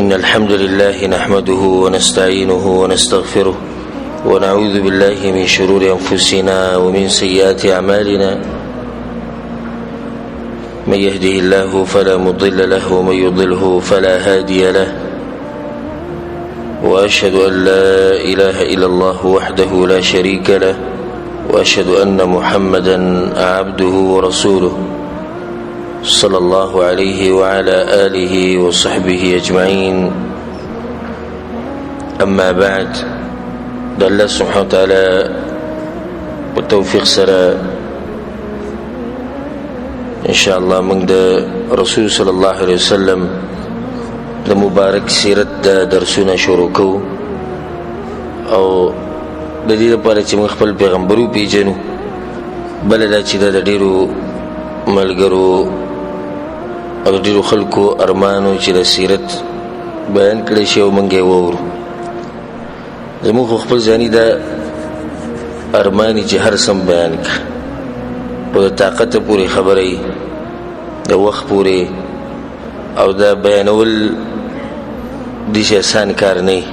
إن الحمد لله نحمده ونستعينه ونستغفره ونعوذ بالله من شرور أنفسنا ومن سيئات أعمالنا من يهده الله فلا مضل له ومن يضله فلا هادي له وأشهد أن لا إله إلا الله وحده لا شريك له وأشهد أن محمدا عبده ورسوله صلى الله عليه وعلى آله وصحبه أجمعين. أما بعد، الله سبحانه وتعالى والتوفيق سرا إن شاء الله من رسول صلى الله عليه وسلم د مبارک سیرت د درسونه شروع کوو او د دې لپاره چې موږ خپل پیغمبر وپېژنو، بل دا چې د ډېرو ملګرو او د ډېرو خلکو ارمانو چې د سیرت بیان کړی شي او موږ یې واورو. زموږ خو خپل ځاني دا ارمان چې هر سم بیان کړه، په د طاقته پورې خبره یي، د وخت پورې، او دا بیانول داسې آسان کار نه وي.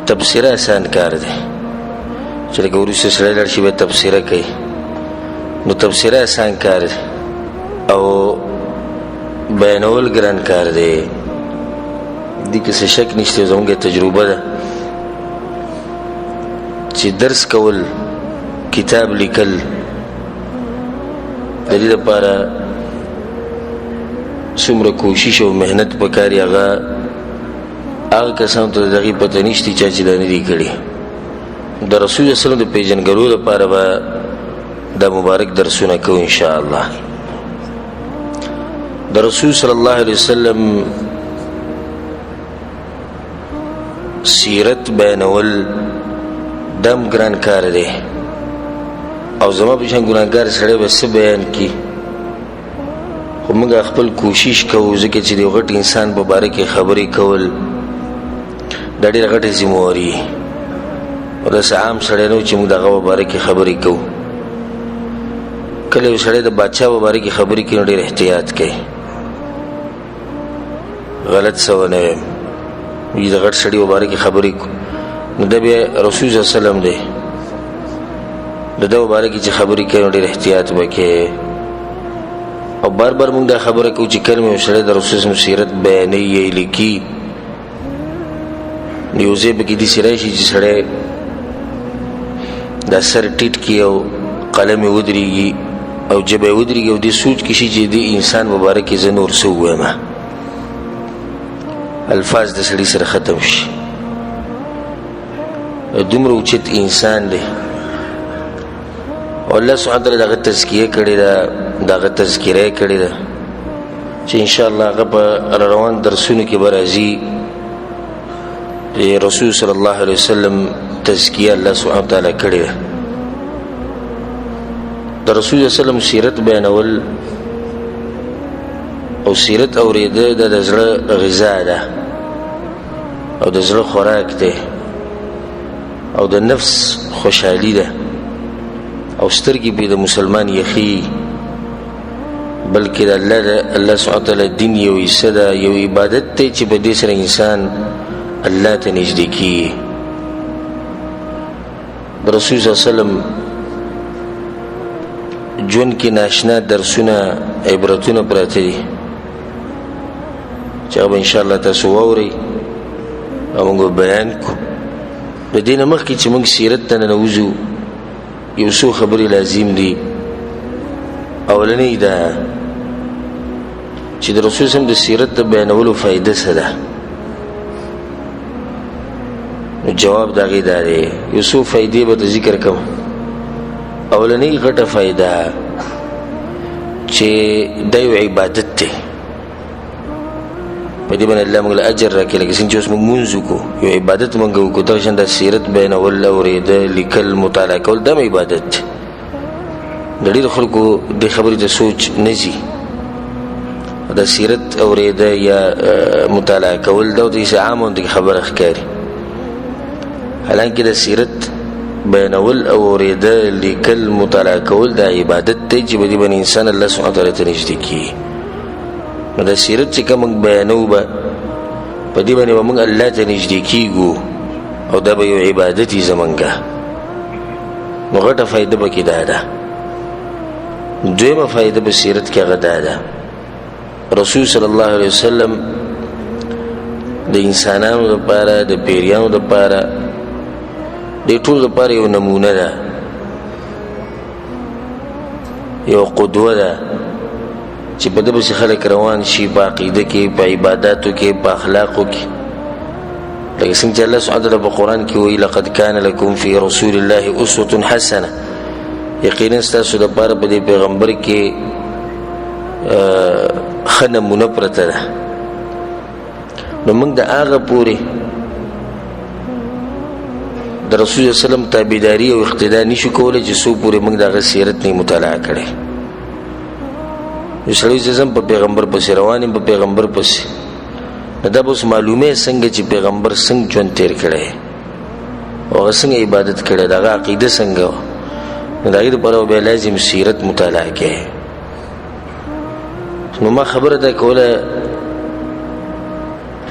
تبصره آسان کار دی چې لکه وروسته سړی لاړ شي بیا تبصره کوي، نو تبصره آسان کار دی او بیانول ګران کار دی. دې کې څه شک نشته، زموږ تجربه ده چې درس کول، کتاب لیکل، د دې لپاره څومره کوشش او محنت پکاري، هغه کسانو ته د هغې پته نشته چا چې دا نه دي کړي. د رسول صلی الله علیه وسلم د پیژنګلو لپاره به دا مبارک درسونه کوو انشاءالله. د رسول صلی الله علیه وسلم سیرت بیانول دم ګران کار دی او زما په شان ګناهګار سړی به څه بیان کړي، خو موږ خپل کوشش کوو، ځکه چې د یو غټ انسان په باره کې خبرې کول دا ډېره غټه ذمهواري او داسې عام سړی نه و چې موږ د هغه په باره کې خبرې کوو. کله یو سړی د بادشاه په باره کې خبرې کوي نو ډېر احتیاط کوي، غلط څه ونه وایم، د غټ سړي په باره کې خبرې کوو نو دا بیا رسول صلی الله علیه وسلم دی، د ده په باره کې چې خبرې کوي نو ډېر احتیاط به کوي. او بار بار موږ دا خبره کوو چې کله مې یو سړی د رسول صلی سیرت بیانوي یا یې لیکي، نو یو ځای پکې داسې راشي چې سړی دا سر ټیټ کړي او قلم یې ودرېږي او ژبه یې ودرېږي او دې سوچ کې شي چې دې انسان په باره کې زه نور څه ووایم، الفاظ د سړي سره ختم شي. دومره اوچت انسان دی او الله سبحانه وتعالی دغه تزکیه کړې ده، دغه تذکره یې کړې ده چې انشاءالله هغه په روان درسونو کې به راځي. رسول صلی الله علیه وسلم تزکیه الله سبحانه وتعالی کړې ده. د رسول صلی الله علیه وسلم سیرت بیانول او سیرت اورېده د زړه غذا ده او د زړه خوراک دی او د نفس خوشحالي ده او سترګې به د مسلمان یخي، بلکې د الله سبحانه وتعالی دین یو حصه ده، یو عبادت دی چې په دې سره انسان الله ته نږدې کېږي. د رسول صلی الله علیه وسلم ژوند کې ناشنا درسونه، عبرتونه پراته دي چې هغه به انشاءالله تاسو واورئ او موږ بیان کړو. د دې نه مخکې چې موږ سیرت ته ننوځو، یو څو خبرې لازم دي. اولنۍ دا چې د رسول صلی د سیرت د بیانولو فایده څه ده، نو جواب د هغې دا دی. یو څو فایدې به د ذکر کوم. اولنۍ غټه فایده چې دا یو عبادت دی، په دې باندې الله موږ له اجر راکړي، لکه څنګه چې اوس موږ لمونځ وکړو، یو عبادت موږ وکړو، دغه شان د سیرت بیانول، اورېدل، لیکل، مطالعه کول دا عبادت دی. د ډېرو خلکو دې خبرې ته سوچ نه ځي، د سیرت اورېده یا مطالعه کول دا داسې عام غوندې خبره ښکاري، حالانکې د سیرت بیانول او اورېدل، لیکل، مطالعه کول دا عبادت دی چې په دې باندې انسان الله سبحانه وتعالی ته نږدې کېږي. نو د سیرت چې کوم بیانو به په دې باندې موږ الله ته نږدې کیږو او دا به یو عبادت یې زمونږه. نو غټه فایده به کې دا ده. دویمه فایده په سیرت کې هغه دا ده رسول صلی الله علیه وسلم د انسانانو لپاره د پیریانو لپاره د ټول لپاره یو نمونه ده، یو قدوه ده چې په دې باندې خلک روان شي په عقیده کې، په عبادتو کې، په اخلاقو کې. لکه څنګه چې الله سبحانه وتعالی په قرآن کې وایي لقد كان لكم في رسول الله اسوة حسنه، یقینا ستاسو لپاره په دې پیغمبر کې ښه نمونه پرته ده. نو موږ د هغه پورې د رسول صلی الله علیه وسلم تابعداري او اقتدا نشو کولی چې څو پورې موږ دغه سیرت نه مطالعه کړي. یو سړی چې ځم په پیغمبر پسې روان یم، په پیغمبر پسې، نو دا به اوس معلومه څنګه چې پیغمبر څنګه ژوند تېر کړی او هغه څنګه عبادت کړی، د هغه عقیده څنګه وه. نو د هغې دپاره بیا لازم سیرت مطالعه کوي. نو ما خبره دا کوله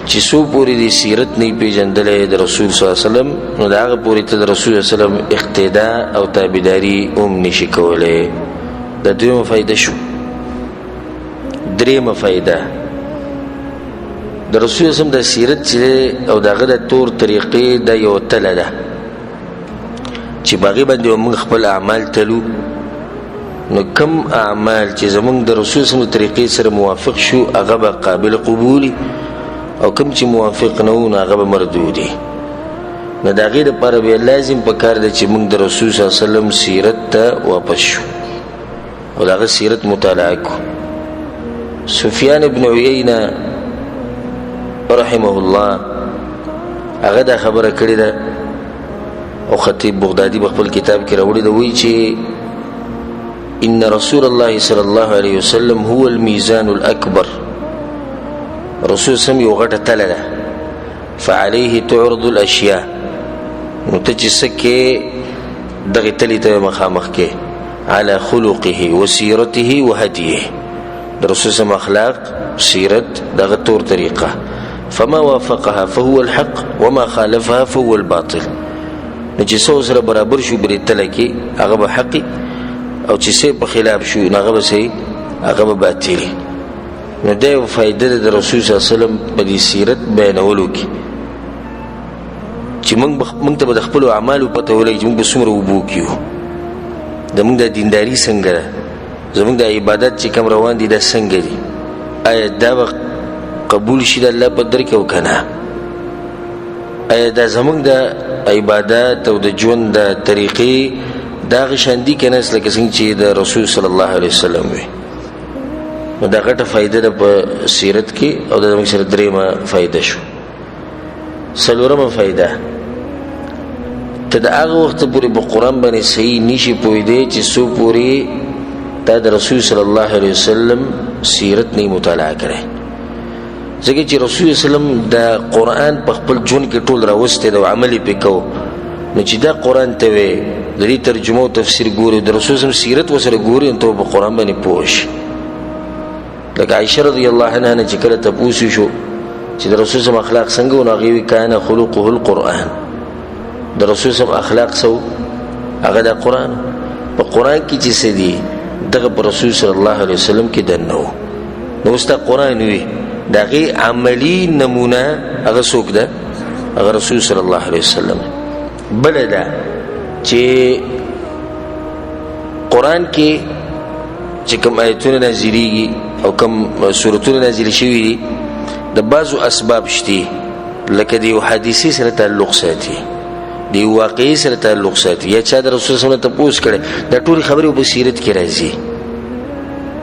چې څو پورې د سیرت نه پیژندلی د رسول صلی الله علیه وسلم، نو د هغه پورې ته د رسول صلی الله علیه وسلم اقتدا او تابعداري هم نشي کولی. دا دویمه فایده شو. دریمه فایده د رسول صلی الله علیه وسلم د سیرت چې او د هغه د طور طریقې دا یو تله ده چې په هغې باندې موږ خپل اعمال تلو. نو کم اعمال چې زمونږ د رسول صلی الله علیه وسلم د طریقې سره موافق شو هغه به قابل قبولي، او کم چې موافق نه وو نو هغه به مردودي. نو د هغې دپاره بیا لازم پکار دی چې موږ د رسول صلی الله علیه وسلم سیرت ته واپس شو او د هغه سیرت مطالعه کړو. سفیان ابن عیینه رحمه الله هغه دا خبره کړې ده او خطیب بغدادي په خپل کتاب کې راوړې ده، وایي چې ان رسول الله صلی الله علیه وسلم هو الميزان الاکبر. رسول سم یو غټه تله ده، فعليه تعرض الاشیاء. نو ته چې څه کې دغې تلې ته مخامخ کې على خلقه وسیرته وهديه، د رسول سم اخلاق، سیرت، دغه طور طریقه. فما وافقها فهو الحق وما خالفها فهو الباطل. نو چې څه سره برابر شو برې تله کې هغه به حقي، او چې څه په خلاف شو هغه به صحیح، هغه به باطلي. نو دا یو فایده ده د رسول صلی الله علیه وسلم په دې سیرت بیانولو کې چې موږ ته به د خپلو اعمالو پته ولګي چې موږ به څومره اوبو کې یو، زموږ د دینداري څنګه ده، زموږ د عبادت چې کوم روان دي دا څنګه دي، آیا دا به قبول شي د الله په در کې او که نه، آیا دا زموږ د عبادت او د ژوند د طریقې دا هغه شان دي که نه لکه څنګه چې د رسول صلی الله علیه وسلم وي. نو دا غټه فایده ده په سیرت کې او دا زموږ سره دریمه فایده شو. څلورمه فایده، ته د هغه وخته پورې په قرآن باندې صحیح نشي پوهېدی چې څو پورې تا د رسول صلی الله علیه وسلم سیرت نه مطالعه کړی. ځکه چې رسول صلی الله علیه وسلم د قرآن په خپل ژوند کې ټول راوستی دی او عمل یې پرې کوو. نو چې دا قرآن ته وې د دې ترجمه او تفسیر ګوري، د رسول صلی الله علیه وسلم سیرت ورسره ګوري، نو ته په قرآن باندې پوه شي. لکه عائشه رضی الله عنها نه چې کله تپوس شو چې د رسول صلی الله علیه وسلم اخلاق څنګه وو، نو هغې وایي کان خلقه القرآن. د رسول صلی الله علیه وسلم اخلاق څه وو؟ هغه د قرآن. په قرآن کې چې څه دي دغه په رسول صلی الله علیه وسلم کې دننه وو. نو اوس دا قرآن وي د هغې عملي نمونه هغه څوک ده؟ هغه رسول صلی الله علیه وسلم. بله ده چې قرآن کې چې کوم آیتونه نازلېږي او کوم سورتونه نازل شوي دي د بعضو اسباب شته، لکه د یو حادثې سره تعلق ساتي، د یو واقعي سره تعلق ساتي، یا چا د رسول صلی الله علیه وسلم تپوس کړی، دا ټولې خبرې په سیرت کې راځي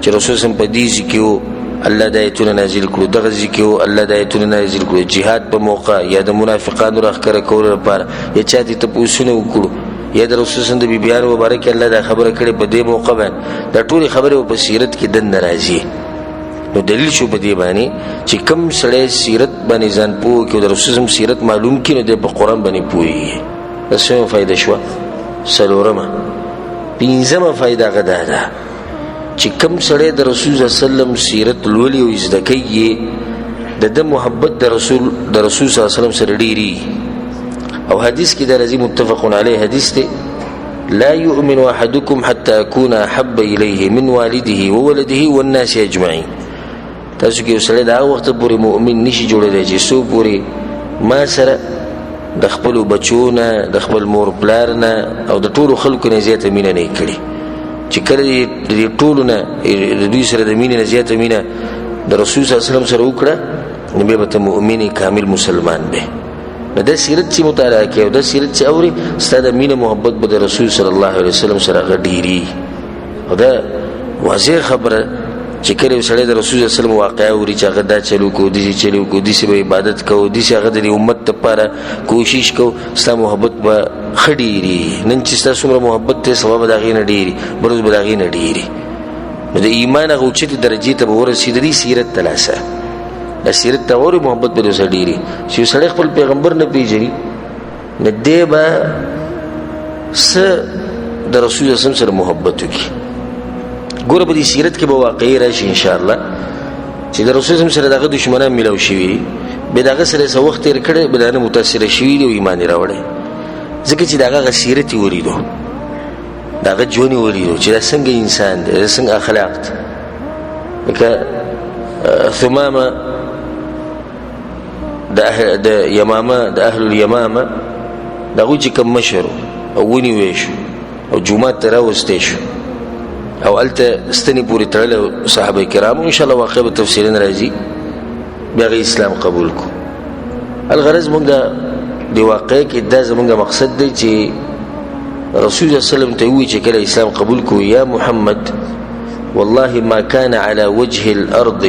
چې رسول صلی الله علیه وسلم په دې ځای کې وو الله د آیتونه نازل کړو، دغه ځای کې وو الله د آیتونه نازل کړو، جهاد په موقع یا د منافقانو راښکاره کولو لپاره یا چا ته تپوسونه وکړو، یا د رسول صلی الله علیه وسلم د بیبیانو مبارک الله دا خبره کړې په دې موقع باندې، دا ټولې خبرې په سیرت کې دننه راځي. نو دلیل شو په دې باندې چې کوم سړی سیرت باندې ځان پوه کړي او د رسول صلی الله علیه وسلم سیرت معلوم کړي، نو دی په قرآن باندې پوهېږي. دا څومره فایده شوه؟ څلورمه. پنځمه فایده هغه دا ده چې کوم سړی د رسول صلی الله علیه وسلم سیرت لولي او زده کوي، د محبت د رسول صلی الله علیه وسلم سره ډیری او حدیث کې د رضی متفق علیه حدیث ته لا يؤمن احدكم حتى اكون احب اليه من والده وولده والناس اجمعين. تاسو کې وسره دا وخت پورې مؤمن نشي جوړېدای چې سو پورې ما سره د خپل بچونه د خپل مور پلار نه او د ټولو خلکو نه زیاته مینه نه کړي چې کله دې ټولو نه د دوی سره د مینې نه زیاته مینه د رسول صلی الله علیه وسلم سره وکړه نو به ته مؤمن کامل مسلمان به. نو د سیرت چې مطالعه کوي او د سیرت چې اوري ستاسو د مینه محبت به د رسول صلی الله علیه وسلم سره غډيري او دا واضح خبره چې کله سړی د رسول صلی الله علیه وسلم واقعا اوري چې هغه دا چلو کو دي چلو کو دي چې عبادت کو دي چې هغه د امت لپاره کوشش کو ستاسو محبت به خډيري نن چې ستاسو سره محبت ته ثواب داغې نه ډيري بروز به داغې نه ډيري نو د ایمان هغه اوچتي درجه ته ورسېدلی سیرت تلاسه د سیرت ته ور محبت به وسه ډيري چې سړی خپل پیغمبر نه پیژني نه دی به س د رسول الله سره محبت وکي. ګوره په دې سیرت کې به واقعي راشي ان شاء الله چې د رسول الله سره دغه دشمنان ملو شي به دغه سره څو وخت تیر کړي به دغه متاثر شي او ایمان راوړي ځکه چې دغه سیرت وریدو دغه جونی وریدو چې څنګه انسان دی څنګه اخلاق لکه ثمامه د یمامه د اهل الیمامه دغه چې کوم مشر او ونی ویش او جمعه تراوستې شو او الته استنی پوری تړل صحابه کرام ان شاء الله واقع به تفصیلا راځي بیا اسلام قبول کو. الغرض موږ د واقع کې دا زموږ مقصد دی چې رسول الله صلی الله علیه وسلم ته وی چې کله اسلام قبول کو یا محمد والله ما كان على وجه الارض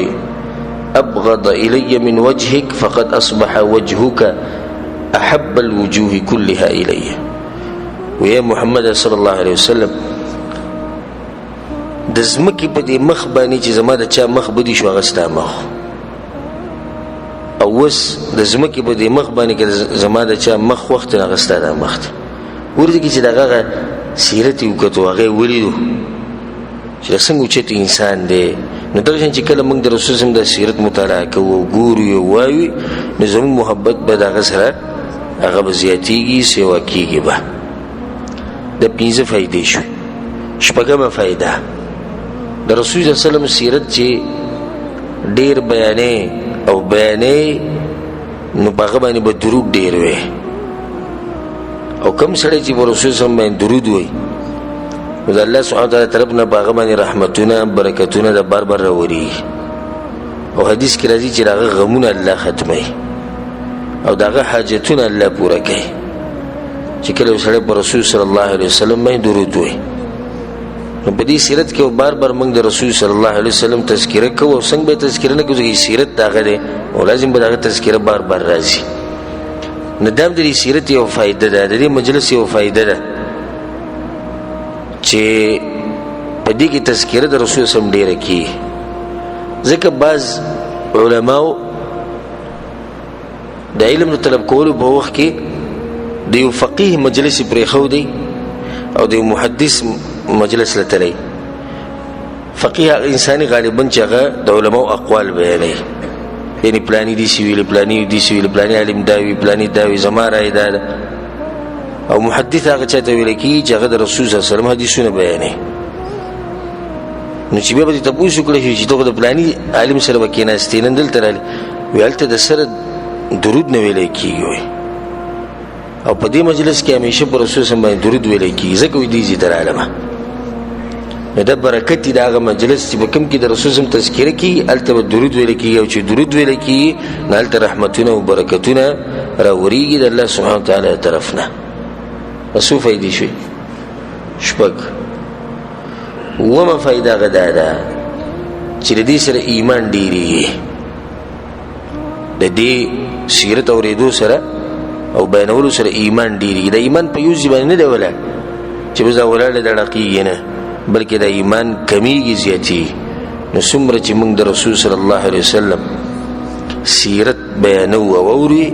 ابغض الي من وجهك فقد اصبح وجهك احب الوجوه كلها الي. ويا محمد صلى الله عليه وسلم د زمکه په دې مخ باندې چې زما د چا مخ بدی شو غستا مخ او وس د زمکه په دې مخ باندې کې زما د چا مخ وخت نه غستا د مخ ورته کې چې دغه سیرت یو کتو هغه ولیدو چې څنګه چې انسان دی نو درځي چې کله موږ د رسول الله د سیرت مطالعه کوو ګورو وایي نو زموږ محبت به دغه سره هغه زیاتیږي سیوا کیږي به د پنځه فائدې شو. شپږمه فائدہ د رسول الله صلی الله علیه وسلم سیرت چې ډیر بیانې او بیانې نو هغه باندې به درود ډیر وي او کوم سړی چې رسول الله صلی الله علیه وسلم درود وایي نو د الله سبحانه وتعالی طرف نه هغه باندې رحمتونه برکتونه د بار بار راوري او حدیث کې راځي چې هغه غمونه الله ختمي او دغه حاجتونه الله پوره کوي چې کله سړی پر رسول صلی الله علیه وسلم باندې درود وایي. نو په دې سیرت کې بار بار موږ د رسول صلی الله علیه وسلم تذکرہ کوو او څنګه به تذکرہ نه کوو چې سیرت داغه ده او لازم به داغه تذکرہ بار بار راځي. نو د دې سیرت یو فائدہ ده د دې مجلس یو فائدہ ده چې په دې کې تذکرہ د رسول سم ډیره کی ځکه بعض علماو د علم طلب کولو په وخت کې د یو فقيه مجلس پرې خو دی او د محدث مجلس لتلی فقيه انساني غالبا چې هغه د علماو اقوال بیانوي یعنی پلانی دي سی ویل پلانی دي سی ویل پلانی علم داوی پلانی داوی زما راي دا او محدث هغه چاته ویل کی چې هغه د رسول صلی الله علیه وسلم حدیثونه بیانوي نو چې به تاسو کړی چې ته د پلانی عالم سره وکیناستې نن دلته رالی ویلته د سره درود نه ویل کیږي او په دې مجلس کې همیشه پر رسول صلی الله علیه وسلم درود ویل کیږي ځکه وی دي تر عالمه نو د برکت د هغه مجلس چې بکم کې د رسول صلی الله علیه وسلم تذکرہ کی الته درود ویل کیږي او چې درود ویل کیږي نه الته رحمتونه او برکتونه راوريږي د الله سبحانه وتعالى طرفنا. اسو فائدې شي شپږ ومه فائدہ غدا ده چې د دې سره ایمان ډیری د دې سیرت اوریدو سره او بیانولو سره ایمان ډیری د ایمان په یوځ باندې نه دی ولا چې بزا ولاله د لقیږي نه بلکې د ایمان کمیږي زیاتی. نو څومره چې موږ د رسول صلی الله علیه وسلم سیرت بیانو او اوري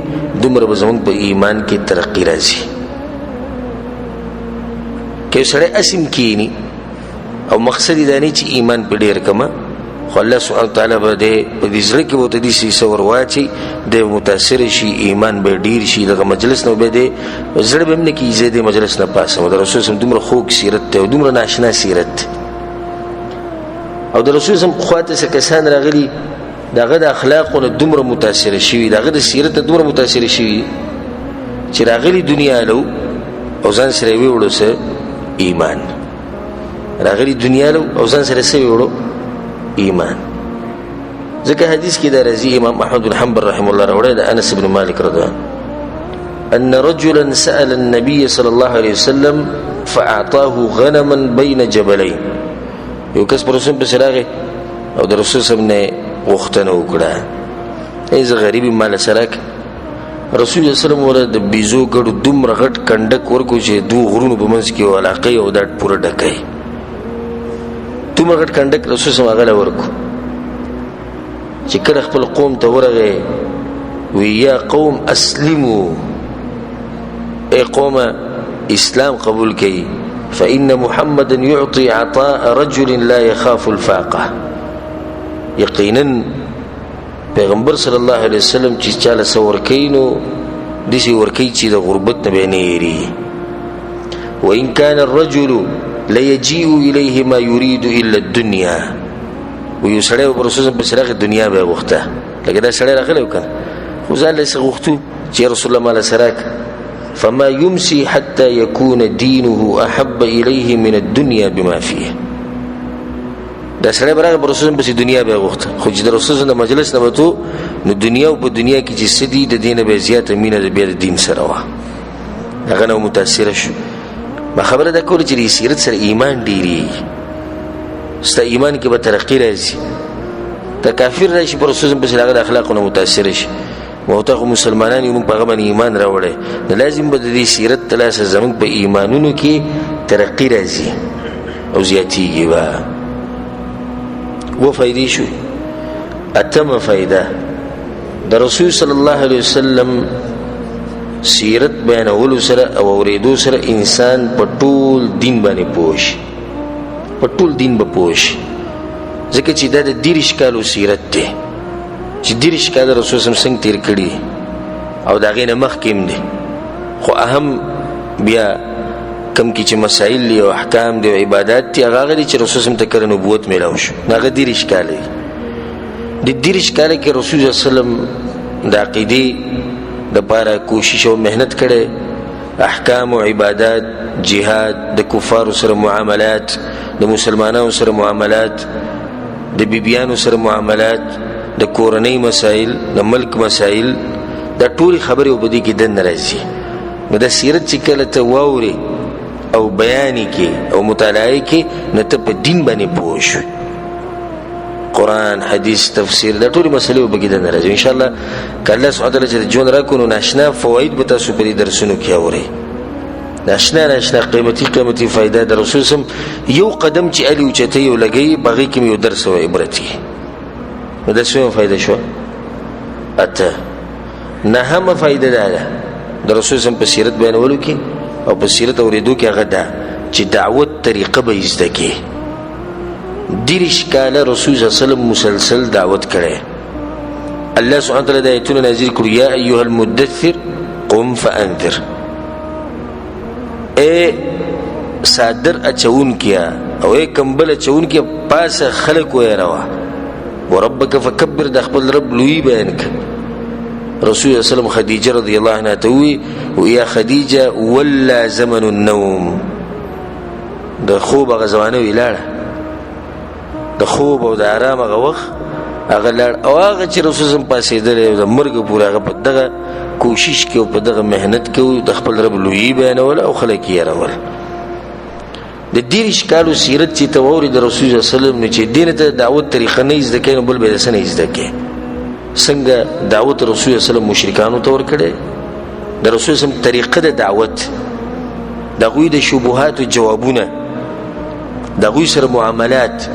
دومره به زموږ په ایمان کې ترقی راځي. کې سره اسیم کینی او مقصد دا نه چې ایمان په ډیر کما خو الله سبحانه وتعالی به په دې زړه کې ورته دې څه ور واچي د متاثر شي ایمان به ډیر شي دغه مجلس نه به دې زړه به نه کیږي د مجلس نه پاسه د رسول سم دومره خوږ سیرت ته دومره ناشنا سیرت او د رسول سم خواته څه کسان راغلي دغه د اخلاقونو دومره متاثر شي دغه د سیرت دومره متاثر شي چې راغلي دنیا له او ځان سره ویوړو سه ایمان راغلي دنیا له او ځان سره سه ویوړو ایمان ځکه حدیث کې دا راځي امام احمد بن حنبل رحم الله راوړی د انس بن مالک رضی الله ان رجلا سأل النبي صلى الله عليه وسلم فاعطاه غنما بين جبلين یو کس پر رسول په سراغه او د رسول سم نه غوښتنه وکړه ای زه غریب مال سرک رسول الله صلی الله علیه وسلم د بیزو ګړو دومره غټ کنډک ورکو چې دوه غرونو په منځ کې علاقه او دا پوره ډکای دومره غټ کنډک رسول الله هغه ورکو چې کله خپل قوم ته ورغه وی یا قوم اسلموا ای قوم اسلام قبول کړئ فإن محمدا يعطي عطاء رجل لا يخاف الفاقة یقینا پیغمبر صلی الله علیه وسلم چې چاله سور کینو دسی ورکی چې د غربت نه بینيري وان كان الرجل لا يجيء اليه ما يريد الا الدنيا ويسړی پر رسول په سره دنیا به وخته لکه دا سړی راغلی وکړه خو ځان له غوښتو چې رسول الله مال سره فما يمسي حتى يكون دينه احب اليه من الدنيا بما فيه دا سره برابر پر رسول په دنیا به وخته خو چې د رسول د مجلس نه وته نو دنیا او په دنیا کې چې سدي د دین به زیات مینه د بیا د دین سره وا هغه نو متاثر شو ما خبره ده کول چې سیرت سره ایمان ډیری ست ایمان کې به ترقی راځي ته کافر راشي پر رسول په سره د اخلاقونو متاثر شي وته مسلمانان یې موږ په غو ایمان راوړل لازم به د سیرت تلاسه زموږ په ایمانونو کې ترقی راځي او زیاتیږي وا و فائدې شو اتمه فائده د رسول صلی الله علیه وسلم سیرت بیانولو سره او اوریدو سره انسان په ټول دین باندې پوښ په ټول دین به پوښ ځکه چې دا د 30 کالو سیرت دی چې 30 کال رسول څنګه تیر کړي او دا غینه مخکیم دي خو اهم بیا کم کی چې مسائل او احکام دی او عبادت دی هغه غوړي چې رسول سم تکر نبوت میلاو شو هغه 30 کال دی د 30 کال کې رسول الله سلام د عقیده د پاره کوشش او مهنت کړي احکام او عبادت جهاد د کفار سره معاملات د مسلمانانو سره معاملات د بیبيانو سره معاملات د کورنۍ مسائل د ملک مسائل د ټولي خبرې وبدي کې د ناراضي د سیرت چې کله ته واوري او بیانی کې او مطالعه کې نه ته په دین باندې پوښ قرآن حدیث تفسیر دا ټول مسلې وبګیدل نه راځي ان شاء الله کله سعادت الله چې جون راکونو ناشنا فواید به تاسو په درسونو کې اورئ ناشنا قیمتي فائدہ در رسول سم یو قدم چې علی او چته یو لګي بغي کې یو درس او عبرتي نو دا څه فائدہ شو اته نه هم فائدہ ده در رسول سم په سیرت بیانولو کې او په سیرت اوریدو کې هغه ده چې دعوت طریقه به زده کې 30 کال رسول صلی الله علیه وسلم مسلسل دعوت کړي الله سبحانه وتعالی د آیتونو نازل کړو یا ایها المدثر قم فانذر اے صادر اچون کیا او اے کمبل اچون کیا پاس خلق وې روا وربک فکبر د خپل رب لوی بیان ک رسول الله سلام خدیجه رضی الله عنها توي ويا خدیجه ولا زمن النوم د خوب غزوانه ویلاړه د خوب او د آرام غوخ هغه لړ او هغه چې رسول الله پاسېدل د مرګ پورا هغه په دغه کوشش کې او په دغه مهنت کې د خپل رب لوی بیانول او خلک یې راول د 30 کالو سیرت چې توري د رسول الله صلی الله علیه وسلم چې دین ته دعوت طریقه نه زده کین بل به سن زده کې څنګه دعوت رسول الله صلی الله علیه وسلم مشرکانو تور کړي د رسول الله طریقه د دعوت د غوی د شبهات او جوابونه د غوی سره معاملات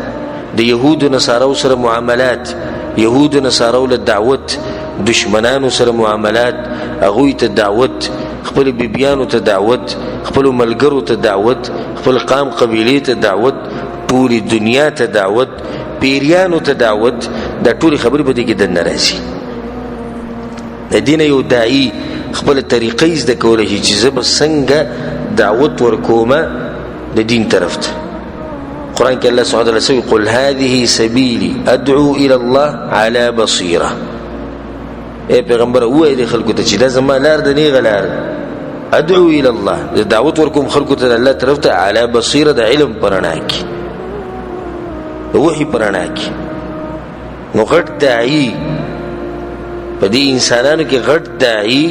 د يهود او نصارو سره معاملات يهود او نصارو له دعوت دشمنانو سره معاملات هغه ته دعوت خپل بیبيانو ته دعوت خپل ملګرو ته دعوت خپل قام قبيله ته دعوت ټول دنیا ته دعوت پیریانو ته دعوت دا ټولې خبرې به دې کې دننه راځي. د دې نه یو داعي خپله طریقه یې زده کولی شي چې زه به څنګه دعوت ورکومه د دین طرف ته. قرآن کې الله سبحانه وتعالی سوي قل هذه سبیلي ادعو الى الله على بصیره. ای پیغمبر ووایه دې خلکو ته چې دا زما لار ده نیغه لار ادعو الى الله، د دعوت ورکوم خلکو ته د الله طرف ته على بصیره، د علم په رڼا کې، د وحي په رڼا کې. نو غټ داعي په دې انسانانو کې غټ داعي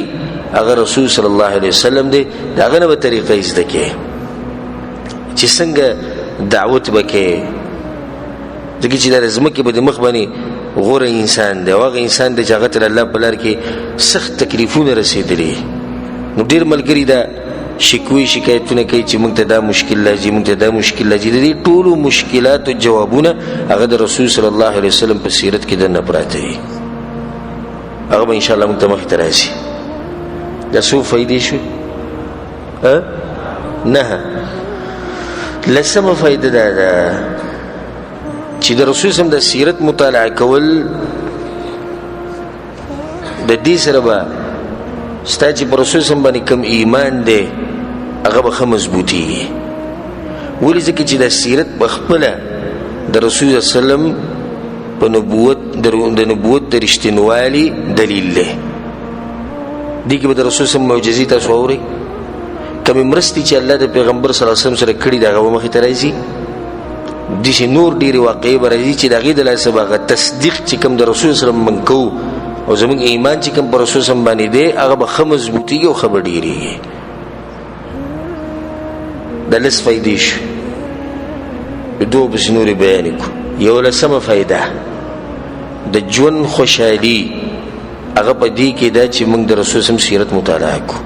هغه رسول صلی الله علیه وسلم دی. د هغه نه به طریقه یې زده کړې چې څنګه دعوت وکړې، ځکه چې د ځمکې به د مخ باندې غوره انسان دی او هغه انسان دی چې هغه ته د الله په لار کې سخت تکلیفونه رسېدلي. نو ډېر ملګري دا شکوې شکایتونه کوي چې موږ ته دا مشکل راځي، موږ ته دا مشکل راځي. د دې ټولو مشکلاتو جوابونه هغه د رسول صلی الله علیه وسلم په سیرت کې دننه پراته دي. هغه به انشاءالله موږ ته مخې ته راشي. دا څو فایدې شوې؟ 9. لسمه فایده دا ده چې د رسول صلی الله د سیرت مطالعه کول د دې سره به ستا چې په رسول صلی باندې کوم ایمان دی هغه به ښه مضبوطېږي. ولې؟ ځکه چې د سیرت په خپله د رسول صلی الله علیه وسلم په نبوت د نبوت د رښتینوالي دلیل دی. دې کې به د رسول صلی الله معجزې تاسو اورئ، کومې مرستې چې الله د پیغمبر صلی الله علیه وسلم سره کړي دي هغه به مخې ته راځي. داسې نور ډېرې واقعې به راځي چې د هغې د لاسه به هغه تصدیق چې کوم د رسول صلی الله علیه وسلم موږ کوو او زموږ ایمان چې کوم په رسول صلی الله علیه وسلم باندې دی هغه به ښه مضبوطېږي او ښه به ډېرېږي. دا لس فایدې شوې، د دوو پسې نورې بیانې کړو. 11مه فایده د ژوند خوشحالي هغه په دې کې ده چې موږ د رسول صلی الله علیه وسلم سیرت مطالعه کړو.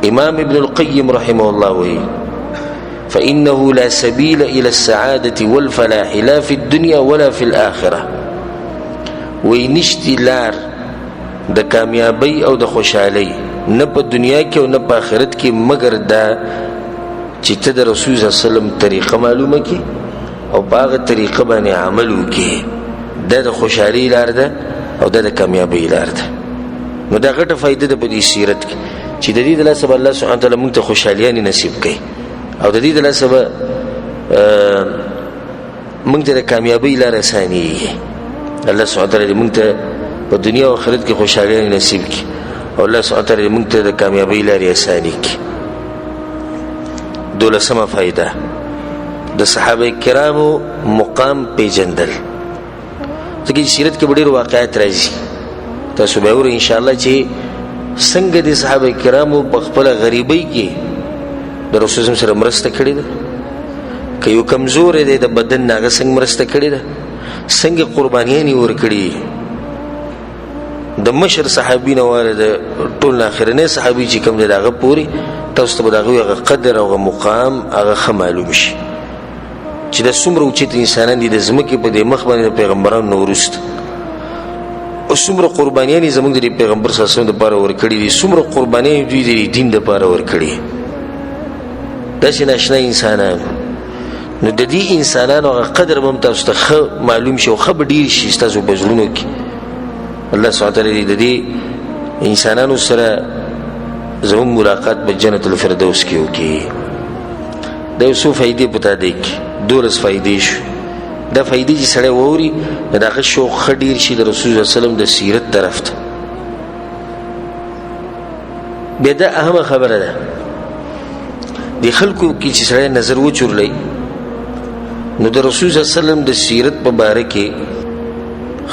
امام ابن القیم رحمه الله وایي فإنه لا سبيل إلى السعادة والفلاح لا في الدنيا ولا في الآخرة. وی نشتی لار د کامیابی او د خوشحالی نه په دنیا کې او نه په آخرت کې مگر دا چې ته د رسول صلی الله علیه وسلم طریقه معلومه کې او په هغه طریقه باندې عمل وکړې. دا د خوشحالي لار ده او دا د کامیابی لار ده. نو دا غټه فایده ده په دې سیرت کې چې د دې د لاسه به الله سبحانه وتعالی موږ ته خوشحالیانې نصیب کړي او د دې د لاسه به موږ ته د کامیابۍ لاره اسانېږي. الله سبحانه وتعالی موږ ته په دنیا او آخرت کې خوشحالیانې نصیب کړي او الله سبحانه وتعالی موږ ته د کامیابۍ لارې اسانې کړي. 12مه فایده د صحابه کرامو مقام پیژندل. ځکه چې سیرت کې به ډېر واقعات راځي، تاسو به اورئ انشاءالله چې څنګه د صحابه کرامو په خپله غریبۍ کې د رسول الله سره مرسته کړې ده. که یو کمزوری دی د بدن نه هغه څنګه مرسته کړې ده، څنګه قربانیانې ورکړي. د مشر صحابي نه واله د ټول نه اخرنی صحابي چې کوم دی د هغه پورې تاسو ته به د هغوی هغه قدر او هغه مقام هغه ښه معلوم شي چې دا څومره اوچت انسانان دي د ځمکې په دې مخ باندې د پیغمبرانو نه وروسته او څومره قربانیانې زموږ د پیغمبر صلی الله علیه وسلم دپاره ورکړي دي، څومره قربانیانې دوی د دین دپاره ورکړي. داسې ناشنا انسانان. نو د دې انسانانو هغه قدر به هم تاسو ته ښه معلوم شي او ښه به ډېر شي ستاسو په زړونو کې. الله سبحانه وتعالی د دې انسانانو سره زموږ ملاقات په جنت الفردوس کې وکړي. دا یو څو فایدې په تا دی کې 12 فایدې شو. دا فایدې چې سړی واوري نو د هغه شوق ښه ډېر شي د رسول صلی الله علیه وسلم د سیرت طرف ته. بیا دا اهمه خبره ده د خلکو کې چې سړی نظر وچورلی نو د رسول صلی الله علیه وسلم د سیرت په باره کې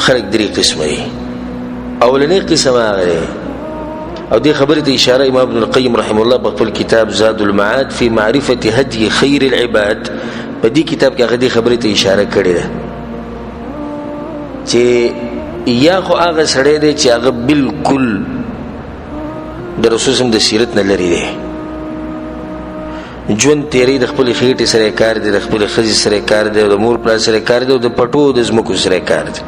خلک 3 قسمه دي. اولنی قسم هغه دی او دې خبرې ته اشاره امام ابن القیم رحمه الله په خپل کتاب زاد المعاد فی معرفة هدی خیر العباد په دې کتاب کې هغه دې خبرې ته اشاره کړې ده چې یا خو هغه سړی دی چې هغه بالکل د رسول صلی د سیرت نه لرې دی، ژوند تیری د خپل خېټې سره کار دی، د خپل ښځې سره کار دی، د مور پلار سره کار دی او د پټو د ځمکو سره کار دی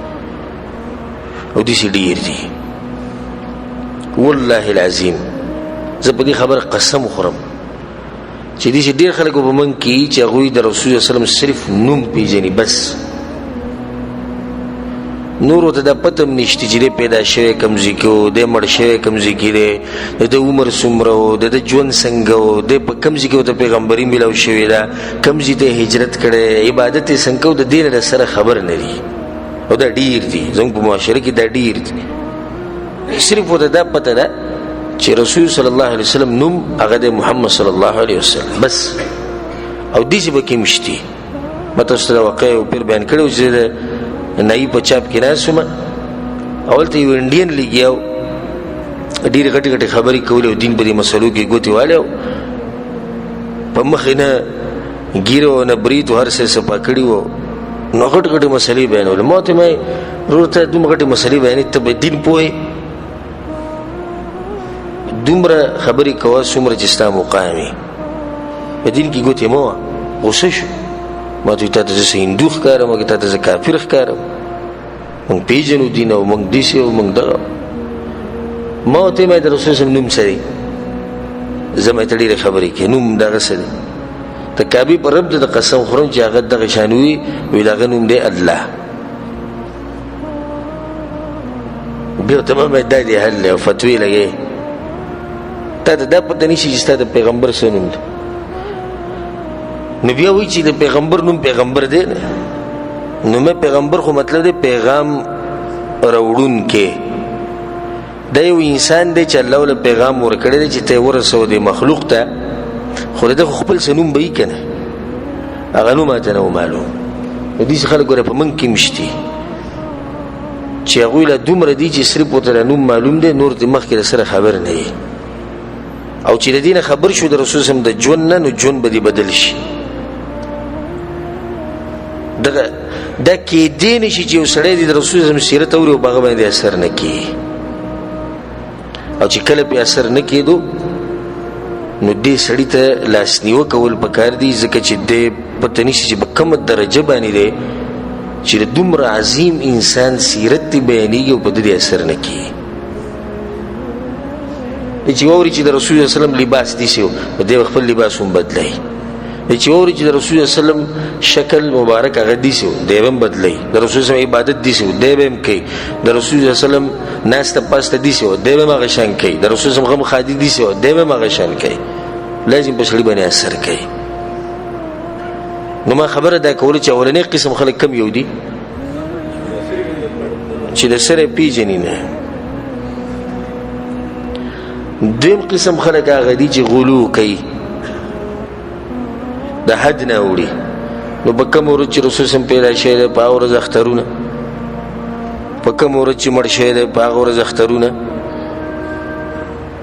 او داسې ډېر دي. والله العظیم زه په دې خبره قسم خورم چې داسې ډېر خلک به موږ کې چې هغوی د رسول صلی الله علیه وسلم صرف نوم پیژني بس نورو ته دا پتم نشته چې پیدا شوی کوم ځای کې و، دی مړ شوی کوم ځای کې دی، د عمر څومره و، د ژوند څنګه و، دی په کوم ځای کې ورته پیغمبري میلاو شوې ده، کوم ځای ته هجرت کړی، عبادت یې څنګه کوو، د دې نه سره خبر نه دي. او دا ډېر دي زموږ په معاشره کې، دا ډېر دي. صرف ورته دا پته ده چې رسول صلی الله علیه وسلم نوم هغه د محمد صلی الله علیه وسلم بس. او دې به کې مشتي ما تاسو ته واقع او پیر بیان کړو چې نای په چاپ کې ناسومه اول ته یو انډین لګیاو ډېر غټي غټي خبرې کولې او دین په دې مسلو کې ګوتې والو په مخ نه ګیرو نه بریتو هر څه صفا کړی وو نو غټ غټي مسلې بیانول. ما ته مې ورته دومره غټي مسلې بیانې ته به دین پوهې دومره خبرې کوه څومره چې ستا مقامي په دین کې ګوتې مه وه. غوسه شو ما ته تا ته زه هندو ښکارم او تا ته زه کافر ښکارم، موږ پېژنو دین او موږ داسې او موږ دغه. ما ورته ویل د رسول صاحب نوم څه دی؟ زه مې ته ډېرې خبرې کوې، نوم دغه څه دی؟ د کعبې په رب د قسم خورم چې هغه دغه شان وي، ویل هغه نوم دی الله. بیا ورته ما دا دی حل دی او فتوې لګې تا ته دا پته نشي چې ستا د پیغمبر څه نوم دی. نو بیا وایي چې د پیغمبر نوم پیغمبر دی، نو مې پیغمبر خو مطلب دی پیغام راوړونکی. دا یو انسان دی چې الله له پیغام ورکړی دی چې ته یې ورسوه د مخلوق ته، خو د ده خو خپل څه نوم به وي که نه، هغه نوم ماته نه و معلوم. نو داسې خلک ګوره په موږ کې مشتي چې هغوی له دومره دي چې صرف ورته نوم معلوم دی، نور د مخکې د سره خبر نه وي. او چې د دې نه خبر شو د رسول صلی د ژوند نه، نو ژوند به دې بدل شي. دغه دا کېدی نه شي چې یو سړی د رسول صلی سیرت اوري او په هغه باندې اثر نه کېږي. او چې کله پې اثر نه کېدو نو دې سړي ته لاسنیوه کول پکار دي، ځکه چې دې پته نشي چې په کومه درجه باندې دی چې د دومره عظیم انسان سیرت دې بیانېږي او په ده دې اثر نه کېږي. چې واوري چې د رسول صلی الله علیه وسلم لباس داسې و، نو دی خپل لباس هم بدلوي. چې واوري چې د رسول صلی الله علیه وسلم شکل مبارک هغه داسې و، دی به هم بدلوي. د رسول صلی الله علیه وسلم عبادت داسې و، دی به هم کوي. د رسول صلی الله علیه وسلم ناسته پاسته داسې و، دی به هم هغه شان کوي. د رسول صلی الله علیه وسلم غم خادي داسې و، دی به هم هغه شان کوي. لازم په سړي باندې اثر کوي. نو ما خبره دا کوله چې اولنی قسم خلک کم یو دي چې د سره پیژني نه. دویم قسم خلک هغه دي چې غلو کوي، د حد نه اوړي. نو په کوم ورځ چې رسول صلی پیدا شوی دی په هغه ورځ اخترونه، په کوم ورځ چې مړ شوی دی په هغه ورځ اخترونه،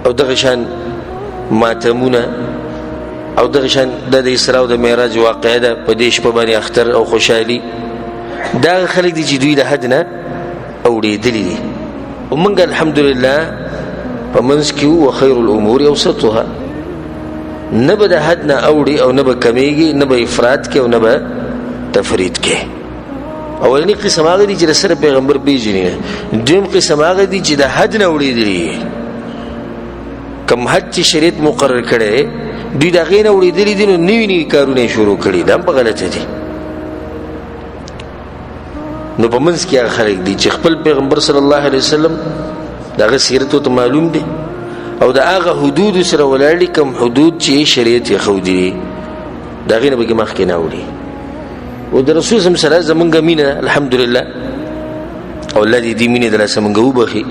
او دغه شان ماتمونه، او دغه شان د اسراء او د معراج واقعه ده په دې شپه باندې اختر او خوشحالي. دا خلک دي چې دوی د حد نه اوړېدلي دي. او موږ الحمدلله په منځ کې وو خیر الامور اوسطها، نه به د حد نه اوړي او نه به کمیږي، نه به افراط کې او نه به تفرید کې. اولنی قسم هغه دي چې د سره پیغمبر پیژني. دویم قسم هغه دي چې د حد نه اوړېدلي، کم حد چې شریعت مقرر کړی دوی د هغې نه اوړېدلي دي، نو نوي نوي کارونه یې شروع کړي، دا هم په غلطه دي. نو په منځ کې هغه خلک دي چې خپل پیغمبر صلی الله علیه وسلم د هغه سیرت ورته معلوم دی او د هغه حدود سره ولاړ دي، کوم حدود چې شریعت یې ښودي دي د هغې نه پکې مخکې نه اوړي. او د رسول صلی سره زمونږ مینه الحمدلله، او الله دې دې مینې د لاسه مونږ وبخي.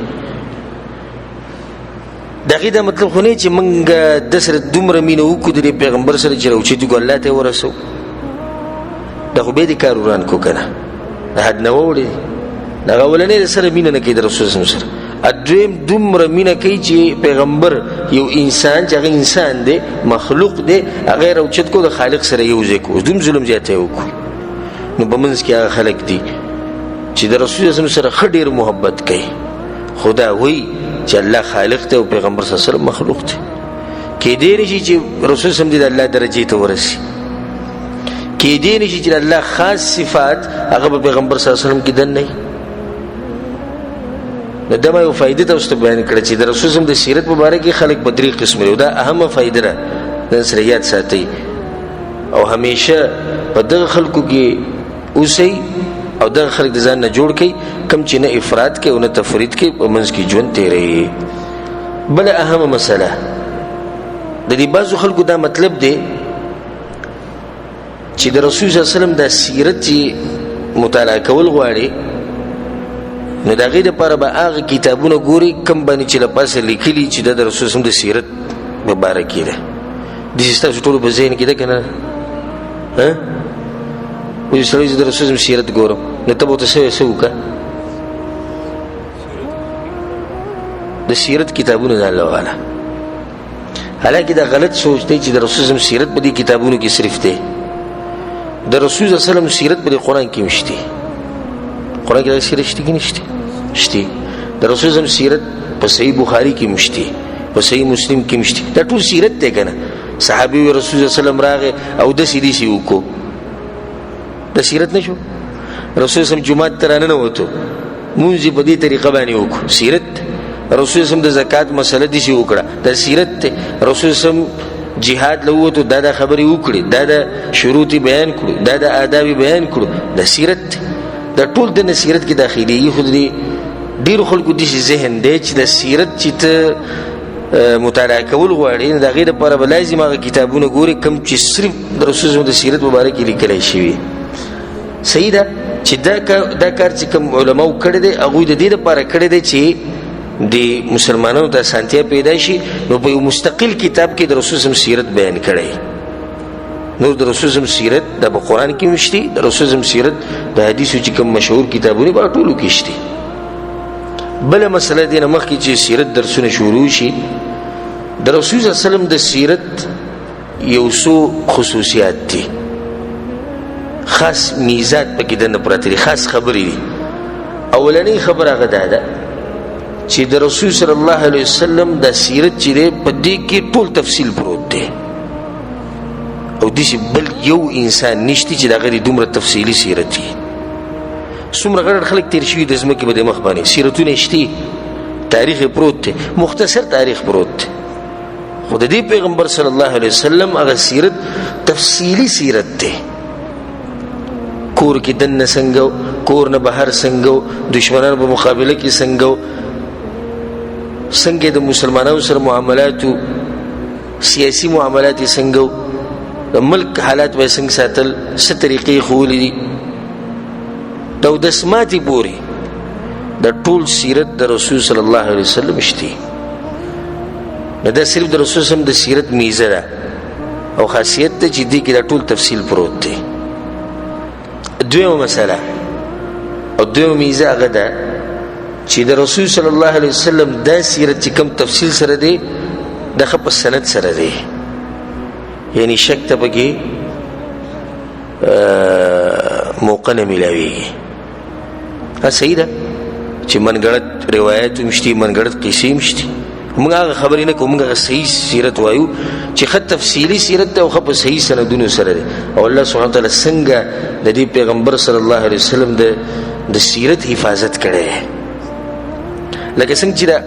د هغې دا مطلب خو نه چې مونږ د سره دومره مینه وکړو د پیغمبر سره چې راوچتو کړو الله ته یې ورسو، دا خو بیا دې کار وران کړو که نه، د حد نه واوړي. د هغه اولنۍ د سره مینه نه کوي د رسول صلی سره. دویم دومره مینه کوي چې پیغمبر یو انسان چې هغه انسان دی، مخلوق دی، هغه یې راوچت کړو د خالق سره یو ځای کړو، دوم ظلم زیاتی وکړو. نو په منځ کې هغه خلک دي چې د رسول صلی سره ښه ډېر محبت کوي، خدا وایي چې الله خالق دی او پیغمبر صلی الله علیه وسلم مخلوق دی. کېدی نه شي چې رسول صلی الله علیه وسلم د الله درجې ته ورسي، کېدی نه شي چې د الله خاص صفات هغه په پیغمبر صلی الله علیه وسلم کې دننه وي. نو دا ما یو فایده تاسو ته بیان کړه چې د رسول صلی الله علیه وسلم د سیرت مبارک کې خلک په درې قسم دي، دا اهمه فایده ده، دا سره یاد ساتئ او همیشه په دغه خلکو کې اوسئ او دغه خلک د ځان نه جوړ کړي کم چې نه افراط کوي او نه تفرید کوي په منځ کې ژوند تیروي. بل اهمه مسله د دې بعضو خلکو دا مطلب دی چې د رسول صلی الله علیه وسلم د سیرت چې مطالعه کول غواړي نو د هغې دپاره به هغه کتابونه ګوري کم باندې چې له پاسه لیکلي چې دا د رسول صلی الله علیه وسلم د سیرت په باره کې ده. داسې ستاسو ټولو په ذهن کې ده که نه؟ وایي سړی زه د رسول صلی الله علیه وسلم سیرت ګورم نو ته به ورته څه وکړه؟ د سیرت کتابونه ځان له واله. حالانکه دا غلط سوچ دی چې د رسول صلی الله علیه وسلم سیرت په دې کتابونو کې صرف دی. د رسول صلی الله علیه وسلم سیرت په قرآن کې مشته. قرآن کې دا سیرت شته کې نشته؟ شته. د رسول صلی الله علیه وسلم سیرت په صحیح بخاری کې مشته، په صحیح مسلم کې مشته. دا ټول سیرت دی کنه. صحابي رسول صلی الله علیه وسلم راغی او د سیدی سی وکړو، د سیرت نشو. رسول صلی الله علیه وسلم جمعه ته راننوتو، مونځ په دې طریقه باندې وکړو، سیرت. رسول صلی الله علیه وسلم د زکات مسله دې سی وکړه، د سیرت ته. رسول صلی الله علیه وسلم جهاد لوتو، دا د خبرې وکړي، دا د شروط بیان کړو، دا د آداب بیان کړو، د سیرت. دا ټول د سیرت کې داخلي. خو دې ډیرو خلکو دې ذهن دی چې د سیرت چې ته مطالعه کول غواړي د هغې دپاره به لازم هغه کتابونه ګوري کوم چې صرف د رسول صلی الله علیه وسلم د سیرت په باره کې لیکلی شوي. صحیح ده چې دا کار چې کوم علماو کړی دی هغوی د دې دپاره کړی دی چې د مسلمانانو ته اسانتیا پیدا شي. نو په یو مستقل کتاب کې د رسول صلی الله علیه وسلم سیرت بیان کړی. نور د رسول صلی الله علیه وسلم سیرت د په قرآن کې مشته، د رسول صلی الله علیه وسلم سیرت د حدیثو چې کوم مشهور کتابونه په ټولو کې شته. بله مسله دې نه مخکې چې سیرت درسونه شروع شي، د رسول صلی الله علیه وسلم د سیرت یو څو خصوصیات دي، خاص میزات پکې دننه پراته دي، خاص خبرې دي. اولنۍ خبره هغه دا ده چې د رسول صلی الله علیه وسلم د سیرت چې دی په دې کې ټول تفصیل پروت دی، او داسې بل یو انسان نشته چې د هغه دومره تفصیلي سیرت وي. څومره غټ خلک تېر شوي د ځمکې په دې مخ باندې سیرتونه شته، تاریخ یې پروت دی، مختصر تاریخ پروت دی. خو د دې پیغمبر صلی الله علیه وسلم هغه سیرت تفصیلي سیرت دی. کور کې دننه څنګه، کور نه بهر څنګه، دشمنانو په مقابله کې څنګه د مسلمانانو سره معاملاتو، سیاسي معاملات یې څنګه، د ملک حالات به څنګه ساتل، څه طریقې ښوولې دي، د اودسماتې پورې د ټول سیرت د رسول صلی الله علیه وسلم شته. نو دا صرف د رسول صلی الله علیه وسلم د سیرت میزه ده او خاصیت ده چې دې کې دا ټول تفصیل پروت دی. دویمه مسله او دویمه میزه هغه ده چې د رسول صلی الله علیه وسلم دا سیرت چې کوم تفصیل سره دی دغه په سند سره دی، یعنی شک ته پکې موقع نه میلاویږي. صحیح ده چې منګړت روایت هم شته، منګړت قصې هم شته. موږ هغه خبرې نه کوو، موږ هغه صحیح سیرت وایو چې ښه تفصیلي سیرت ده او ښه په صحیح سندونو سره دی. او الله سبحانه وتعالی څنګه د دې پیغمبر صلی الله علیه وسلم د سیرت حفاظت کړی، لکه څنګه چې دا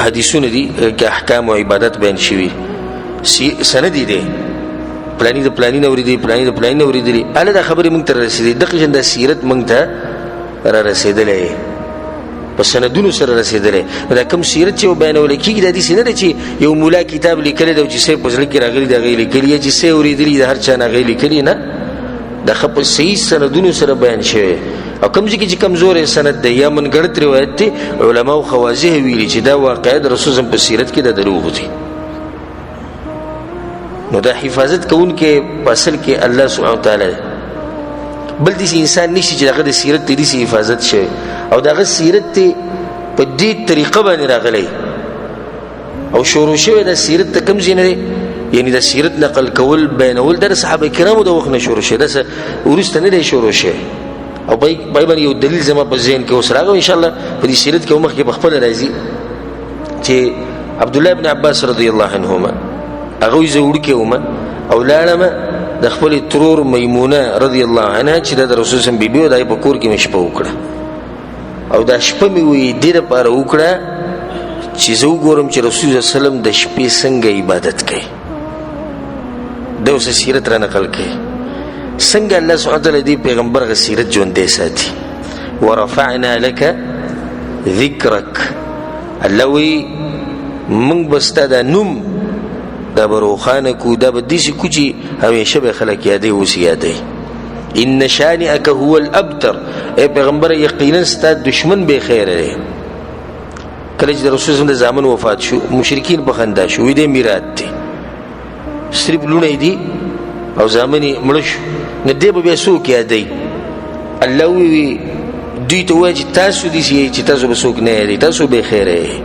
حدیثونه دي کې احکام او عبادت بیان شوي، سند دی پلانی د پلانی نه اورېدلي، پلانی د پلانی نه اورېدلي، هله دا خبرې موږ ته رارسېدلې. دغه شان دا سیرت موږ ته رارسېدلی، په سندونو سره رسېدلی. دا کوم سیرت چې بیانولی کېږي دا داسې نه ده چې یو مولا کتاب لیکلی دی او چې څه په زړه کې راغلي د هغه یې لیکلي، یا چې څه یې اورېدلي د هر چا نه هغه یې لیکلي، نه، دا ښه په صحیح سندونو سره بیان شوی. او کوم ځای کې چې کمزوری سند دی یا منګړت روایت دی، علماو خو واضح ویلي چې دا واقعه د رسول په سیرت کې د دروغ دي. نو دا حفاظت کوونکی په اصل کې الله سبحانه وتعالی دی. بل داسې انسان نشي چې دغه د سیرت ته داسې حفاظت شوی او دغه سیرت ته په دې طریقه باندې راغلی او شروع شوی د سیرت ته کوم ځای نه دی، یعنی د سیرت نقل کول بیانول د صحابه کرامو د وخت نه شروع شوی، داسې وروسته نه دی شروع شوی. او بای باندې یو دلیل زما په ذهن کې اوس راغی، انشاءالله په دې سیرت کې مخکې په خپله راځي چې عبدالله ابن عباس رضی الله عنهما هغه وایي زه وړوکی وم او لاړم د خپلې ترور میمونه رضی الله عنها چې دا د رسول صلی الله علیه وسلم بیبي وه، د هغې په کور کې مې شپه وکړه او دا شپه مې وایي دې دپاره وکړه چې زه وګورم چې رسول صلی الله علیه وسلم د شپې څنګه عبادت کوي. دا اوس سیرت را نقل کوي. څنګه الله سبحانه وتعالی دې پیغمبر غ سیرت ژوندی ساتي ورفعنا لك ذکرک الله وی موږ بستا دا نوم دا بروخانه کو دا بدیسی کو چې همیشه به خلک یادې اوس یادې ان شانئک هو الابتر اے پیغمبر یقینا ستا دشمن به خیر دی کله چې رسول الله زامن وفات شو مشرکین په خندا شو دې میراث دي صرف لونه دي او زامن مړ شو نه دی به څوک یادې الله وی دوی ته وایي چې تاسو دي چې تاسو به څوک نه یادې تاسو به خیر دی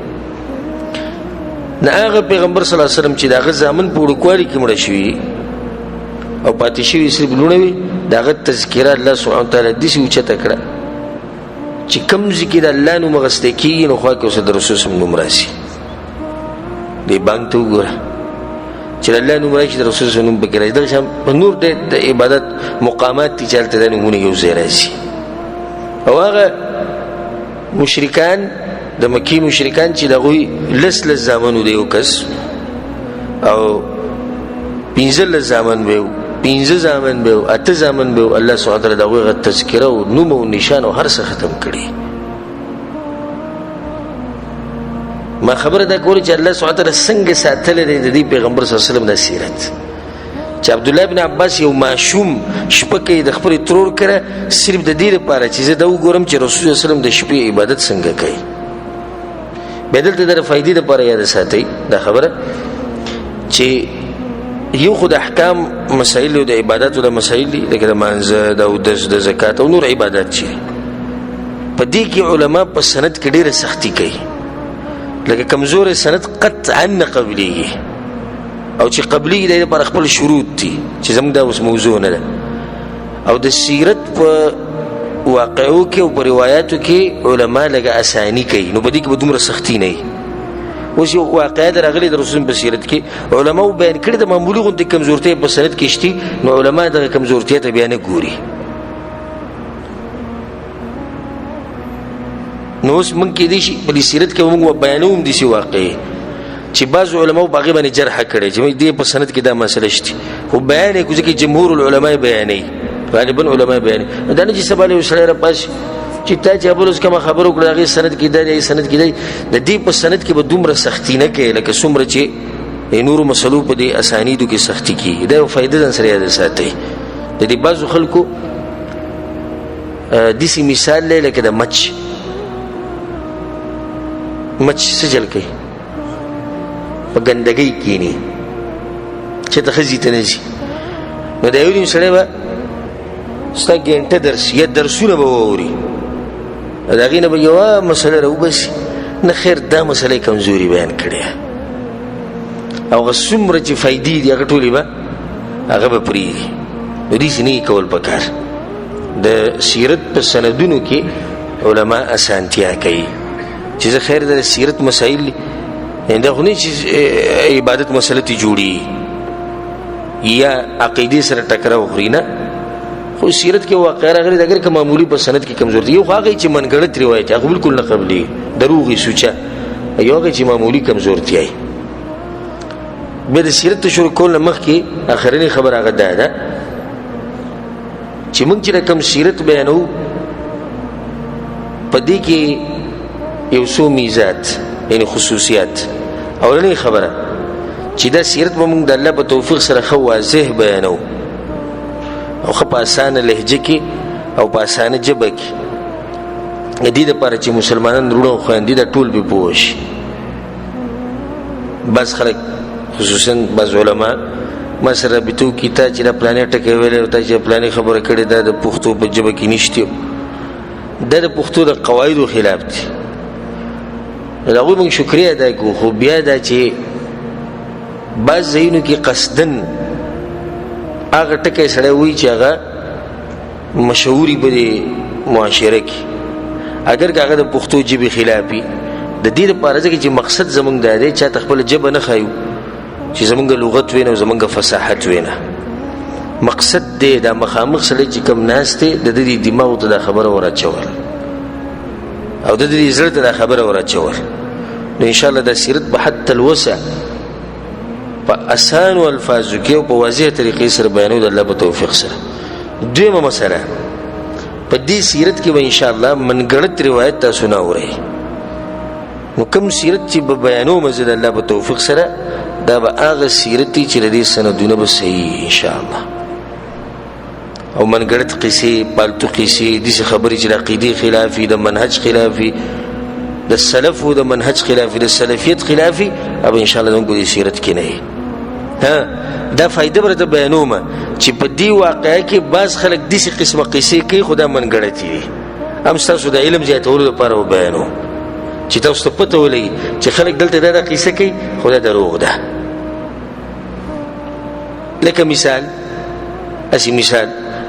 نه هغه پیغمبر صلی الله علیه وسلم چې داغه زامن په وړوکوالي کې مړ شوی او پاتې شوی صرف لونه وي داغه تذکره الله سبحانه وتعالی دې څه چته کړه چې کوم ذکر الله نو مغسته کی نو خو کې اوس د رسول سم نوم راشي دې باندې تو ګره چې الله نو راشي د رسول سم نوم بګرای د شم په نور د عبادت مقامات تی چلته د نمونه یو ځای راشي او هغه مشرکان د مکی مشرکان چې دغه لس زمانو دیو کس او پنځل زمان به پنځه زمان به اته زمان به الله سبحانه وتعالی دغه تذکره او نوم او نشان او هر څه ختم کړي ما خبره دا کولی چې الله سبحانه وتعالی څنګه ساتل دی پیغمبر صلی الله علیه وسلم د سیرت چې عبد الله ابن عباس یو معشوم شپکه د خپل ترور کړه صرف د دې لپاره چې زه دا وګورم چې رسول الله صلی الله علیه وسلم د شپې عبادت څنګه کوي بدل ته د فائدې لپاره یاد ساتي دا خبره چې یو خود احکام مسائل او د عبادت او د مسائل لکه د منځ د زکات او نور عبادت چې په دې کې علما په سند کې ډېره سختی کوي لکه کمزور سند قطعا نه قبليږي او چې قبلي د پر خپل شروط دي چې زموږ دا اوس موضوع نه ده او د سیرت په واقعو کې او روایتو کې علما لګه اسانی کوي نو په دې کې به دومره سختی نه وي اوس یو واقعه درغلي د رسول په سیرت کې علما بیان کړي د معمولی غونډې کمزورتۍ په سند کې شتي نو علما د کمزورتۍ ته بیان ګوري نو اوس مونږ کې دي په سیرت کې مونږ بیانوم دي سی واقعي چې بعض علما باغی باندې جرح کړي چې دې په سند کې دا مسله شتي خو بیان یې کوي چې جمهور العلماء بیانې غالبا علماء بیان دا نه چې سبا له سره را پاس چې تا چې ابو لس کما خبرو کړه هغه سند کې دی سند کې دی د دې په سند کې به دومره سختی نه کوي لکه څومره چې نور مسلو په دې اسانیدو کې سختی کوي دا فائدہ د سره یاد ساتي د دې بعضو خلکو د سی مثال لکه د مچ سجل کوي په ګندګۍ کې نه چې ته خزي ته نه شي نو دا یو سره به ستا ګنټه درس یا درسونه به ووري دا غینه به یو مسله راو بس نه خیر دا مسله کمزوري بیان کړي او غسمره چې فائدې دی هغه ټولې به هغه به پری دې سني کول پکار د سیرت په سندونو کې علما اسانتیا کوي چې خیر د سیرت مسائل دا خو نه چې عبادت مسله تی جوړي یا عقیده سره ټکراو خورینه خو سیرت کې واقعا راغلي اگر که معمولی په سند کې کمزورتي یو هغه چې منګړت روایت هغه بالکل نه قبلي دروغي سوچا یو هغه چې معمولی کمزورتي ای به د سیرت شروع کول مخ کې اخرنی خبر هغه ده چې موږ چې کوم سیرت بیانو پدې کې یو څو میزات یعنی خصوصیات اولنی خبره چې دا سیرت موږ د الله په توفیق سره خو واضح بیانو او خو په اسانه لهجه کې او په اسانه جبه کې دې لپاره چې مسلمانان وروڼه خويندې د ټول به پوښ بس خلک خصوصا بعض علما مسره بتو کیتا چې د پلانټ کې ویل او ته چې پلانې خبره کړې ده د پښتو په جبه کې نشته د پښتو د قواعدو خلاف دي دغه موږ شکریا ده کو خو بیا دا چې بعض زینو کې قصدن هغه ټکی سره وی چې هغه مشهوري په معاشره کې اگر هغه د پښتو جبه خلافي د دې لپاره چې مقصد زمونږ دی چې تخپل جبه نه خایو چې زمونږ لغت وینه او زمونږ فصاحت وینه مقصد دې د مخامخ سره چې کوم ناس ته د دې دماغ ته د خبره ورچول او د دې زړه ته د خبره ورچول نو ان شاء الله د سیرت به حتی الوسع په آسان او الفاظ کې او په واضح طریقې سره بیانول الله په توفیق سره دویمه مسله په دې سیرت کې به ان شاء الله منګړت روایت تاسو نه اورئ نو کوم سیرت چې به بیانوم زه د الله په توفیق سره دا به هغه سیرت چې د دې سندونه به صحیح ان شاء الله او منګړت قصې پالتو قصې داسې خبرې چې د عقیدې خلافي د منهج خلافي د سلف او د منهج خلافي د سلفیت خلافي اب ان شاء الله دغه سیرت کې نه ها دا فائدہ برته بیانومه چې په دې واقعي کې بعض خلک داسې قسمه قصې کوي خدا منګړتي هم تاسو د علم زیاتولو لپاره بیانو چې تاسو ته پته ولګي چې خلک دلته دا قصه کوي خدا دروغ ده لکه مثال اسی مثال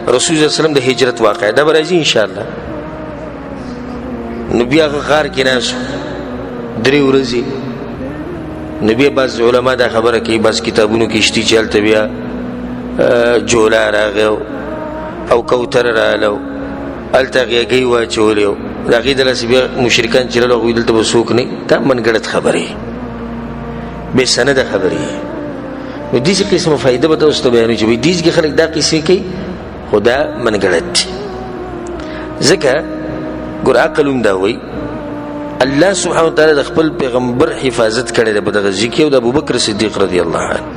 رسول الله صلی الله علیه وسلم د هجرت واقعه دا راځي ان شاء الله نبی هغه غار کې ناس درې ورځې نبی بعض علما دا خبره کوي بعض کتابونو کې شتي چلته بیا جولا راغو او کوتر رالو التغیږي واچولیو دا غي دلته بیا مشرکان چې له غوې دلته وسوک نه دا منګړت خبره به سند خبره نو دې څه قسمه فائدہ به تاسو ته بیان چې دې کې خلک دا قصې کوي خدا منګړت ځکه ګور عقلوم دا وای الله سبحانه وتعالى د خپل پیغمبر حفاظت کړي د بدغه ذکر او د ابوبکر صدیق رضی الله عنه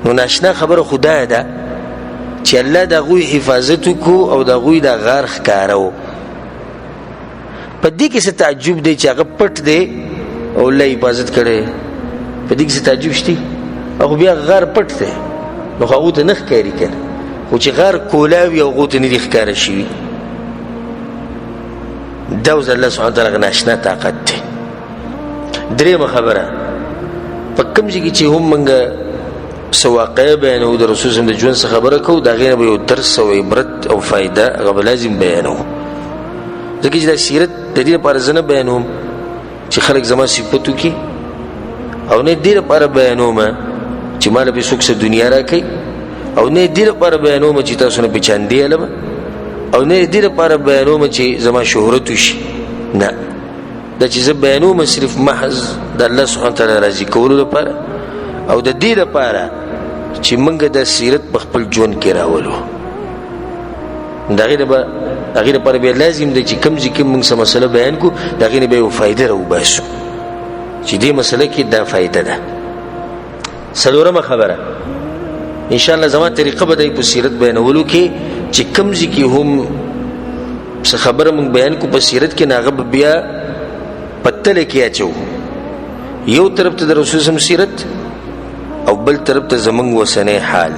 نو ناشنا خبره خدای ده چې الله د غوی حفاظت کو او د غوی د غار ښکارو په دې کې څه تعجب دی چې هغه پټ دی او الله حفاظت کړي په دې کې څه تعجب شته او بیا غار پټ دی نو هغه ته نخ کاری کړي خو چې غار کولاوي او غوته نه ښکار شي دوز الله سبحانه وتعالى ناشنا طاقت دی درېمه خبره په کوم ځای کې چې هم منګه سواقع بیانو د رسول الله د ژوند څخه خبره کو دا غینه به یو درس او عبرت او فائدہ هغه لازم بیانو ځکه چې د سیرت د دې لپاره زنه بیانوم چې خلک زما صفاتو کې او نه دې لپاره بیانوم چې مال به څوک څه دنیا راکې او نه دې لپاره بیانوم چې تاسو نه پېچاندې علم او نه دې لپاره بیانوم چې زما شهرت وشي نه دا چې زه بیانوم صرف محض د الله سبحانه وتعالى راضي کولو لپاره او د دې لپاره چې موږ د سیرت په خپل ژوند کې راولو دا غیر لپاره به لازم دی چې کوم ځکه موږ سم مسله بیان کو دا غیر به یو فائدہ راو باسو چې دې مسله کې دا فائدہ ده څلورمه خبره ان شاء الله زما طریقه به د سیرت بیانولو کې چې کوم ځکه هم څه خبره موږ بیان کو په سیرت کې ناغه بیا پتل کې اچو یو طرف ته د رسول الله سیرت او بل طرف ته زمنګ وسنه حال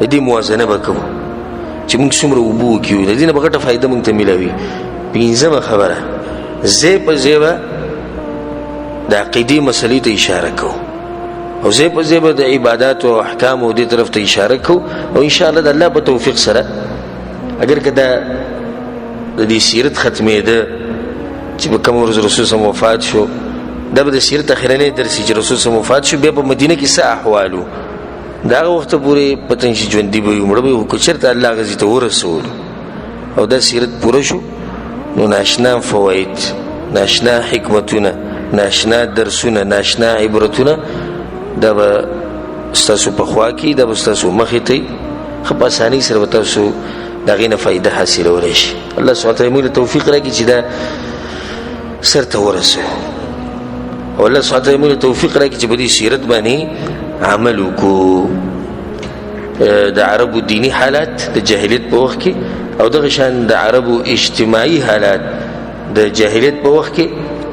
دې موازنه وکړو چې موږ څومره وبو کیو د دې نه بغټه فائدہ موږ ته ملوي پنځمه خبره زه په زیبه د عقیدې مسلې ته اشاره کوم او زه په زیبه د عبادت او احکام او دې طرف ته اشاره کوم او ان شاء الله د الله په توفیق سره اگر کدا د دې سیرت ختمه ده چې په کوم ورځ رسول الله وفات شو دا به د سیرت اخرنه درس چې رسول الله وفات شو بیا په مدینه کې څه احوالو دا وخت پورې پتن شي ژوند دی به مړ به کو چرته الله غزي ته ورسول او دا سیرت پوره شو نو ناشنا فواید ناشنا حکمتونه ناشنا درسونه ناشنا عبرتونه دا به ستاسو په خوا کې دا به ستاسو مخې ته خپ اساني سره تاسو دا غینه فائدہ حاصل ورشي الله سبحانه وتعالى موږ توفیق راکړي چې دا سرته ورسو او الله سبحانه وتعالى موږ توفیق راکړي چې په دې سیرت باندې عمل وکړو د عربو دینی حالات د جاهلیت په وخت کې او دغه شان د عربو اجتماعي حالات د جاهلیت په وخت کې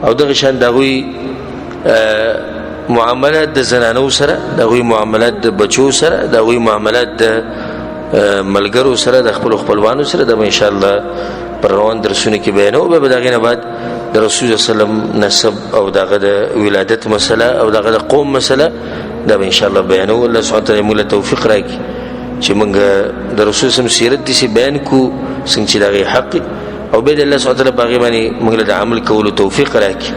او دغه شان دغوی معاملات د زنانو سره دغوی معاملات د بچو سره دغوی معاملات د ملګرو سره د خپلوانو سره د ان شاء الله پر روان درسونه کې بیانو به دغه نه بعد د رسول الله صلی الله علیه وسلم نسب او دغه د ولادت مسله او دغه د قوم مسله دا ان شاء الله بیانو الله سبحانه وتعالى موږ توفیق راکړي چې موږ د رسول الله سیرت دي بیان کو څنګه چې دغه حق او به الله سبحانه وتعالى باغی باندې موږ له عمل کولو توفیق راکړي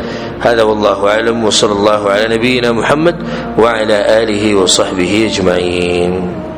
هذا والله اعلم وصلى الله على نبينا محمد وعلى اله وصحبه اجمعين